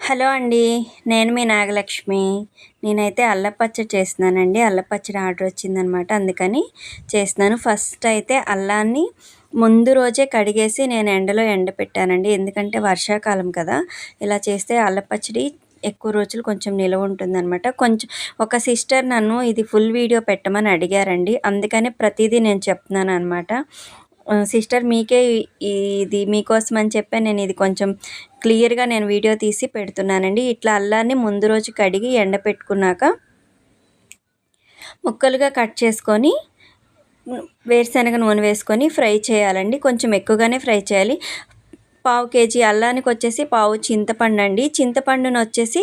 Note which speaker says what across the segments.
Speaker 1: Hello అండి. నేను మీ నాగలక్ష్మి. నేనైతే అల్లం పచ్చడి చేస్తున్నానండి. అల్లం పచ్చడి ఆర్డర్ వచ్చిందనమాట. అందుకని చేస్తున్నాను. ఫస్ట్ అయితే అల్లాన్ని ముందు రోజే కడిగేసి నేను ఎండలో ఎండపెట్టానండి. ఎందుకంటే వర్షాకాలం కదా! ఇలా చేస్తే అల్లం పచ్చడి ఎక్కువ రోజులు కొంచెం నిలవ ఉంటుందనమాట. ఒక సిస్టర్ నన్ను ఇది ఫుల్ వీడియో పెట్టమని అడిగారండి. అందుకనే ప్రతీదీ నేను చెప్తున్నాననమాట. సిస్టర్ మీకే ఇది మీకోసం అని చెప్పి నేను ఇది కొంచెం క్లియర్గా నేను వీడియో తీసి పెడుతున్నానండి. ఇట్లా అల్లాన్ని ముందు రోజు కడిగి ఎండపెట్టుకున్నాక ముక్కలుగా కట్ చేసుకొని వేరుశనగ నూనె వేసుకొని ఫ్రై చేయాలండి. కొంచెం ఎక్కువగానే ఫ్రై చేయాలి. పావు కేజీ అల్లానికి వచ్చేసి పావు చింతపండు అండి. చింతపండును వచ్చేసి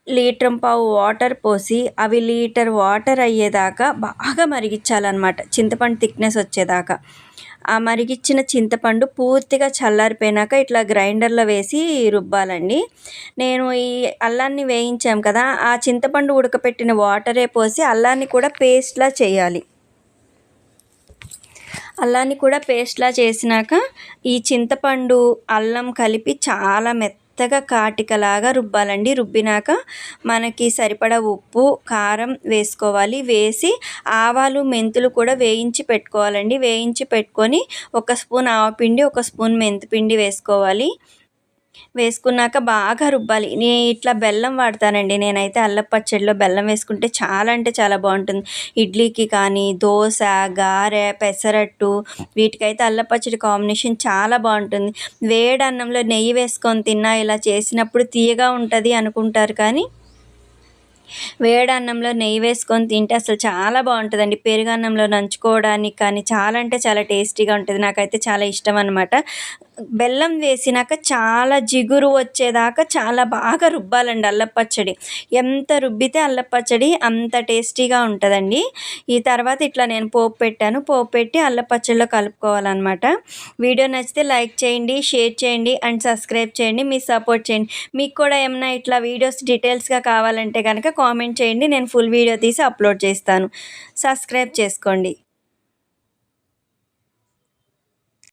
Speaker 1: లీటర్ పావు వాటర్ పోసి అవి లీటర్ వాటర్ అయ్యేదాకా బాగా మరిగించాలన్నమాట. చింతపండు థిక్నెస్ వచ్చేదాకా. ఆ మరిగిచ్చిన చింతపండు పూర్తిగా చల్లారిపోయినాక ఇట్లా గ్రైండర్లో వేసి రుబ్బాలండి. నేను ఈ అల్లాన్ని వేయించాం కదా, ఆ చింతపండు ఉడకపెట్టిన వాటరే పోసి అల్లాన్ని కూడా పేస్ట్లా చేయాలి. అల్లాన్ని కూడా పేస్ట్లా చేసినాక ఈ చింతపండు అల్లం కలిపి చాలా మెత్తగా కాటికలాగా రుబ్బాలండి. రుబ్బినాక మనకి సరిపడా ఉప్పు కారం వేసుకోవాలి. వేసి ఆవాలు మెంతులు కూడా వేయించి పెట్టుకోవాలండి. వేయించి పెట్టుకొని ఒక స్పూన్ ఆవపిండి ఒక స్పూన్ మెంతిపిండి వేసుకోవాలి. వేసుకున్నాక బాగా రుబ్బాలి. ఇట్లా బెల్లం వాడతానండి నేనైతే అల్లం పచ్చడిలో. బెల్లం వేసుకుంటే చాలా అంటే చాలా బాగుంటుంది. ఇడ్లీకి కానీ దోశ గారె పెసరట్టు వీటికైతే అల్లం పచ్చడి కాంబినేషన్ చాలా బాగుంటుంది. వేడి అన్నంలో నెయ్యి వేసుకొని తిన్నా ఇలా చేసినప్పుడు తీయగా ఉంటుంది అనుకుంటారు, కానీ వేడి అన్నంలో నెయ్యి వేసుకొని తింటే అసలు చాలా బాగుంటుందండి. పెరుగన్నంలో నంచుకోవడానికి కానీ చాలా అంటే చాలా టేస్టీగా ఉంటుంది. నాకైతే చాలా ఇష్టం అనమాట. బెల్లం వేసినాక చాలా జిగురు వచ్చేదాకా చాలా బాగా రుబ్బాలండి అల్లం పచ్చడి. ఎంత రుబ్బితే అల్లం పచ్చడి అంత టేస్టీగా ఉంటుందండి. ఈ తర్వాత ఇట్లా నేను పోపు పెట్టాను. పోపు పెట్టి అల్లం పచ్చడిలో కలుపుకోవాలన్నమాట. వీడియో నచ్చితే లైక్ చేయండి, షేర్ చేయండి అండ్ సబ్స్క్రైబ్ చేయండి. మీ సపోర్ట్ చేయండి. మీకు కూడా ఏమైనా ఇట్లా వీడియోస్ డీటెయిల్స్గా కావాలంటే కనుక కామెంట్ చేయండి. నేను ఫుల్ వీడియో తీసి అప్లోడ్ చేస్తాను. సబ్స్క్రైబ్ చేసుకోండి.